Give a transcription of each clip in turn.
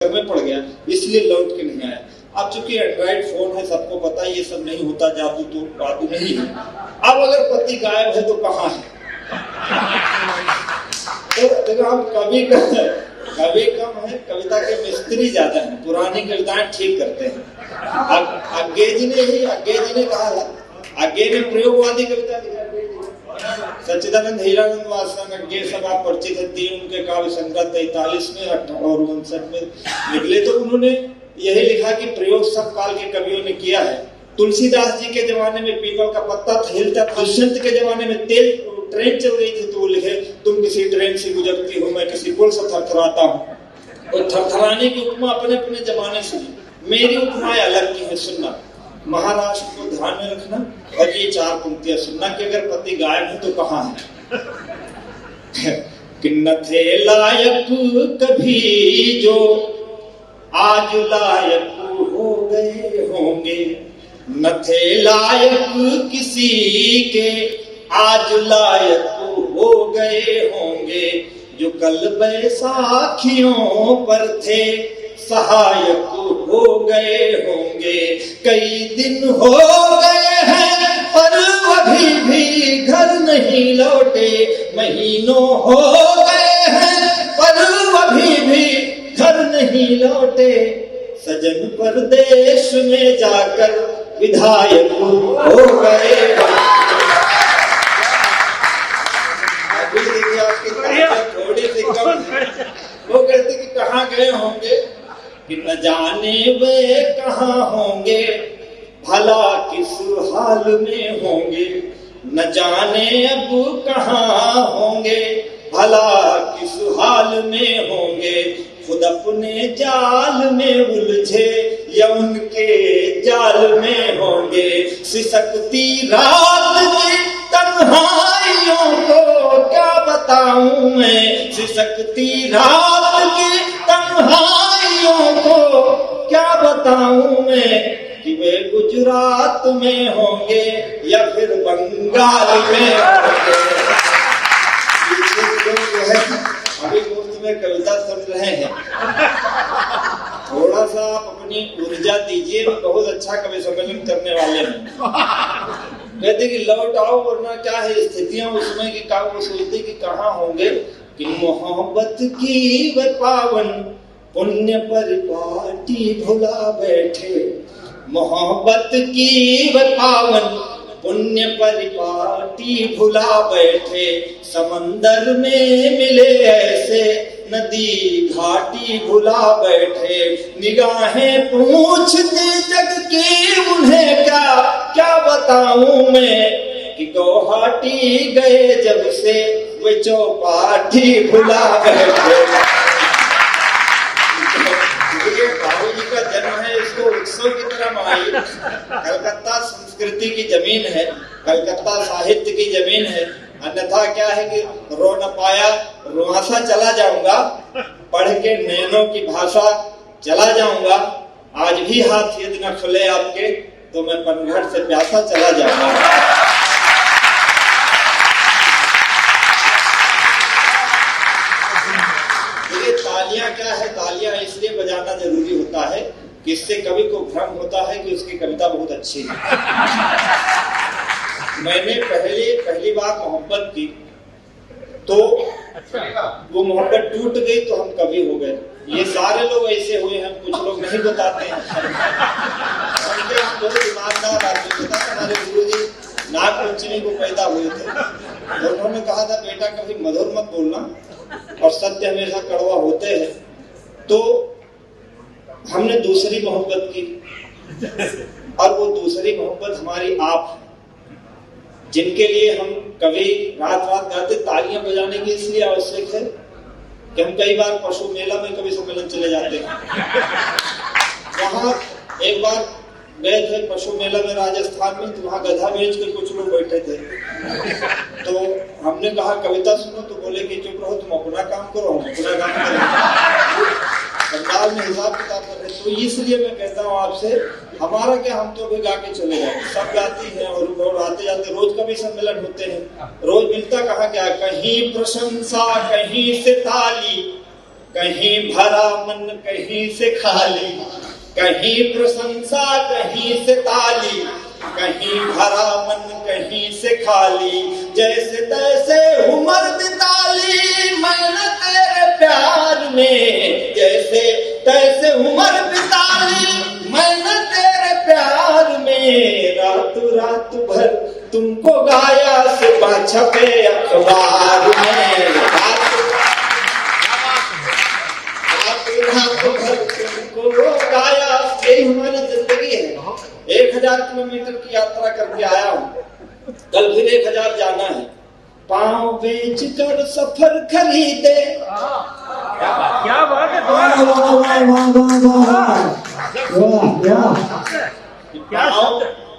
में पड़ गया इसलिए लौट के नहीं आया। अब चूंकि एंड्रॉइड फोन है, सबको पता है ये सब नहीं होता, जादू तो बादू नहीं है। अब अगर पति गायब है तो कहाँ है? तो हम कवि कम है, कविता के मिस्त्री ज्यादा हैं, पुरानी कविताएं ठीक करते हैं। आगे जी ने कहा था, आगे ने प्रयोगवादी कविता लिखा। सच्चिदानंद हीरानंद वासवान अज्ञे सब आप परिचित है, 3 उनके काव्य संग्रह 43 में और 59 में निकले। तो उन्होंने यही लिखा कि प्रयोग सब काल के कवियों ने किया है। तुलसीदास जी के जमाने में पीपल का पत्ता हिलता, दुष्यंत के जमाने में ट्रेन चल रही थी तो वो लिखे, तुम किसी ट्रेन से गुजरती हो, मैं किसी पुल से थरथराता हूँ। और थरथराने की उपमा अपने अपने जमाने से, मेरी उपमाएं अलग की है, सुनना। महाराष्ट्र को ध्यान में रखना और ये 4 पंक्तियां सुनना कि अगर पति गायब है तो कहाँ है। कि न थे लायक कभी जो आज लायक हो गए होंगे, न थे लायक किसी के आज लायक हो गए होंगे, जो कल बैसाखियों पर थे सहायक हो गए होंगे। कई दिन हो गए हैं पर अभी भी घर नहीं लौटे, महीनों हो गए हैं पर अभी भी घर नहीं लौटे, सजन परदेश में जाकर विधायक हो गए। थोड़ी सी कम वो कहते कि कहाँ गए होंगे, कि न जाने वे कहाँ होंगे, भला किस हाल में होंगे, न जाने अब कहाँ होंगे, भला किस हाल में होंगे। खुद अपने जाल में उलझे या उनके जाल में होंगे। सिसकती रात की तन्हाइयों को क्या बताऊं मैं, सिसकती रात की तन्हाइयों को क्या बताऊं मैं, कि वे गुजरात में होंगे या फिर बंगाल में होंगे। अभी मुफ्त में कविता सुन रहे हैं, थोड़ा सा आप अपनी ऊर्जा दीजिए, बहुत अच्छा कवि सम्मेलन करने वाले हैं। कहते कि लौट आओ, वरना क्या है स्थितियां उसमें कि का वो सोचते कि कहाँ होंगे। कि मोहब्बत की वे पावन पुण्य परिपाटी भुला बैठे, मोहब्बत की वे पावन पुण्य परिपाटी भुला बैठे, समंदर में मिले ऐसे नदी घाटी भुला बैठे। निगाहें पूछती जग की उन्हें क्या बताऊं मैं, कि गुवाहाटी गए जब से वे चौपाटी भुला बैठे। ये बाबू जी का जन्म है, इसको उत्सव की तरह मनाइए। कलकत्ता संस्कृति की जमीन है, कलकत्ता साहित्य की जमीन है। अन्यथा क्या है कि रो न पाया रुआसा चला जाऊंगा, पढ़ के नैनों की भाषा चला जाऊंगा। आज भी हाथ यदि न खुले आपके तो मैं पनघट से प्यासा चला जाऊंगा। ये तालियां क्या है, तालियां इसलिए बजाना जरूरी होता है कि इससे कवि को भ्रम होता है कि उसकी कविता बहुत अच्छी है। मैंने पहली बार मोहब्बत की तो वो मोहब्बत टूट गई तो हम कवि हो गए। ये सारे लोग ऐसे हुए हैं, कुछ लोग नहीं बताते हैं। हम बहुत ईमानदार आदमी थे। हमारे गुरुजी नाग पंचमी को पैदा हुए थे, तो उन्होंने कहा था बेटा कभी मधुर मत बोलना और सत्य हमेशा कड़वा होते हैं। तो हमने दूसरी मोहब्बत की और वो दूसरी मोहब्बत हमारी आप, जिनके लिए हम कभी रात रात गाते। तालियां बजाने की इसलिए आवश्यक है कि हम कई बार पशु मेला में कभी सम्मेलन चले जाते हैं। वहां एक बार गए थे पशु मेला में राजस्थान में, तो वहां गधा बेच कर कुछ लोग बैठे थे। तो हमने कहा कविता सुनो, तो बोले कि चुप रहो, तुम अपना काम करो, हम अपना काम करेंगे। बंगाल में हिसाब किताब कर रहे। तो इसलिए मैं कहता हूँ आपसे, हमारा क्या, हम तो भी गा के चले जाए, सब गाती हैं और आते जाते रोज का भी सम्मेलन होते हैं। रोज मिलता कहाँ क्या, कहीं प्रशंसा कहीं से ताली, कहीं भरा मन कहीं से खाली, कहीं प्रशंसा कहीं से ताली, कहीं भरा मन कहीं से खाली, जैसे तैसे उम्र बिताली मैंने तेरे प्यार में, जैसे तैसे उम्र बिताली मैंने तेरे प्यार में, रात रात भर तुमको गाया सुबह छपे अखबार में, रात भर तुमको गाया। यही हमारी जिंदगी है। 1000 किलोमीटर की यात्रा करके आया हूँ, कल फिर 1000 जाना है। पाँव बेच कर सफर खरीदे, क्या बात है,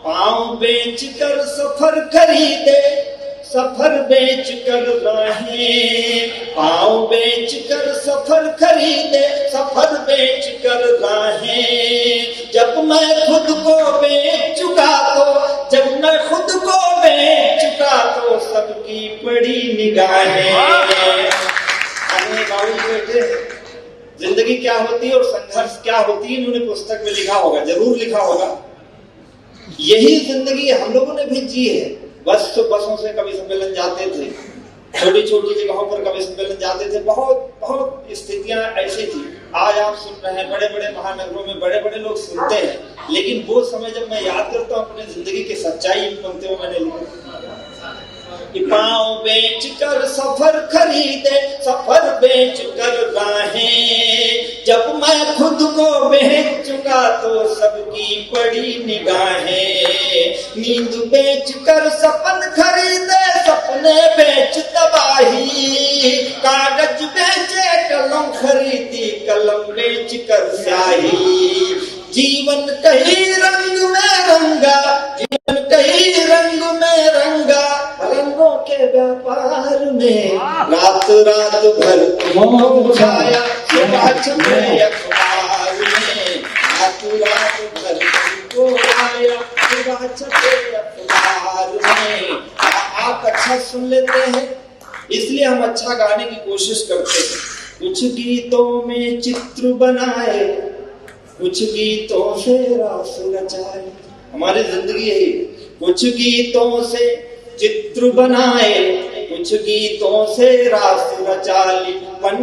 पाँव बेच कर सफर खरीदे, सफर बेच कर राहें, पाँव बेच कर सफर खरीदे, सफर बेच कर राहें, जब मैं खुद को बेच चुका तो, जब मैं खुद को बेच चुका तो सबकी बड़ी निगाहें। अरे बाबू बेटे, जिंदगी क्या होती है और संघर्ष क्या होती है, इन्होंने पुस्तक में लिखा होगा, जरूर लिखा होगा। यही जिंदगी हम लोगों ने भी जी है। बसों से कवि सम्मेलन जाते थे, छोटी छोटी जगहों पर कवि सम्मेलन जाते थे, बहुत बहुत स्थितियां ऐसी थी। आज आप सुन रहे हैं, बड़े बड़े महानगरों में बड़े बड़े लोग सुनते हैं, लेकिन वो समय जब मैं याद करता हूँ अपनी जिंदगी की सच्चाई इन पंक्तियों में मैंने लिखी। पाँव बेच कर सफर खरीदे, सफर बेच कर राहें, जब मैं खुद को बेच चुका तो सबकी बड़ी निगाहें, नींद बेच कर सपन खरीदे, सपने बेच तबाही, कागज बेचे कलम खरीदी, कलम बेच कर स्याही, जीवन कई रंग में रंगा, जीवन कई रंग में रंगा, रंगों के व्यापार में, रात रात भर तुमको छाया सुबह छपे अखबार में, रात रात भर तुमको आया सुबह छपे अखबार में। आप अच्छा सुन लेते हैं, इसलिए हम अच्छा गाने की कोशिश करते हैं। कुछ गीतों में चित्र बनाए, कुछ गीतों से रास रचाए, हमारी जिंदगी यही, कुछ गीतों से चित्र बनाए, कुछ गीतों से रास रचा ली, पन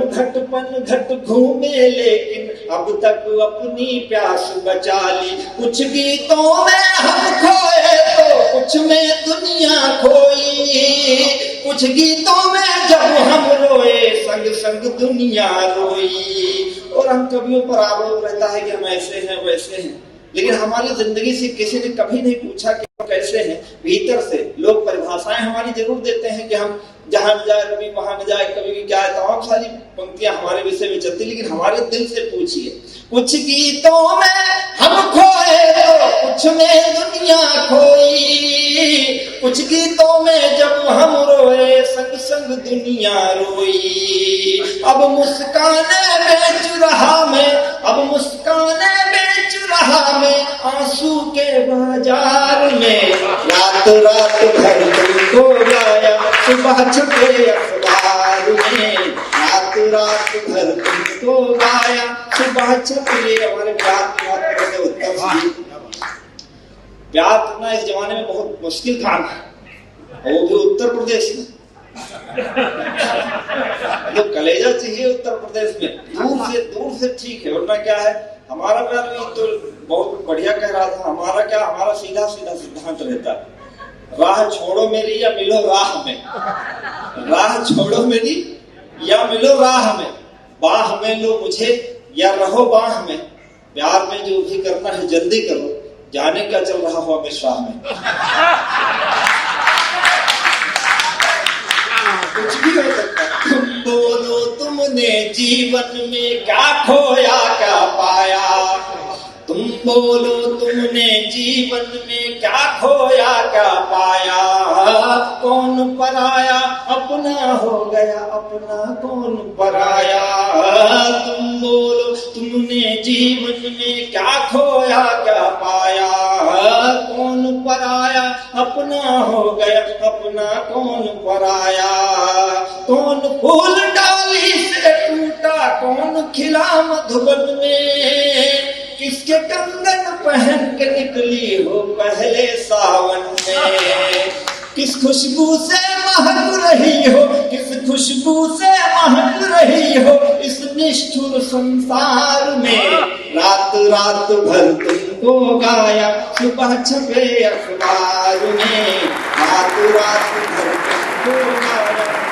घट घूमे लेकिन अब तक अपनी प्यास बचा ली, कुछ गीतों में हम खोए तो कुछ में दुनिया खोई, कुछ गीतों में जब हम रोए संग संग दुनिया रोई। और हम कवियों पर आरोप रहता है कि हम ऐसे हैं वैसे हैं, लेकिन हमारी जिंदगी से किसी ने कभी नहीं पूछा कि हम कैसे हैं। भीतर से लोग परिभाषाएं हमारी जरूर देते हैं कि हम जहां न जाए कभी वहां न जाए, कभी भी क्या है, तमाम सारी पंक्तियां हमारे विषय में चलती, लेकिन हमारे दिल से पूछिए। कुछ गीतों में हम खोए तो कुछ में दुनिया खोई, कुछ गीतों में जब हम रोए संग संग दुनिया रोई। अब मुस्काने बेच रहा मैं, अब मुस्काने बेच रहा मैं आंसू के बाजार में, रात रात भर तुमको गाया सुबह छपे अखबार में, रात रात भर तुमको गाया सुबह छपे। हमारे प्यार की बात करते उत्तर प्यार करना इस जमाने में बहुत मुश्किल काम है, और वो भी उत्तर प्रदेश में। तो कलेजा चाहिए उत्तर प्रदेश में, दूर से ठीक है, वरना क्या है, हमारा प्यार भी तो बहुत बढ़िया कह रहा था। हमारा क्या, हमारा सीधा सीधा सिद्धांत रहता है, राह छोड़ो मेरी या मिलो राह में, राह छोड़ो मेरी या मिलो राह में, बाह में लो मुझे या रहो बाह में, प्यार में जो भी करना है जल्दी करो, जाने क्या चल रहा हो अमित शाह में। कुछ भी हो सकता है। तुम बोलो तुमने जीवन में क्या खोया क्या पाया, तुम बोलो तुमने जीवन में क्या खोया क्या पाया, कौन पराया अपना हो गया अपना कौन पराया, तुम बोलो तुमने जीवन में क्या खोया क्या पाया, कौन पराया अपना हो गया अपना कौन पराया, कौन फूल डाली से टूटा कौन खिला मधुबन में, किसके कंगन पहन के निकली हो पहले सावन में। किस खुशबू से महक रही हो, किस खुशबू से महक रही हो इस निष्ठुर संसार में। रात रात भर तुमको गाया, सुबह छपे अखबार में। रात रात भर तुमको गाया।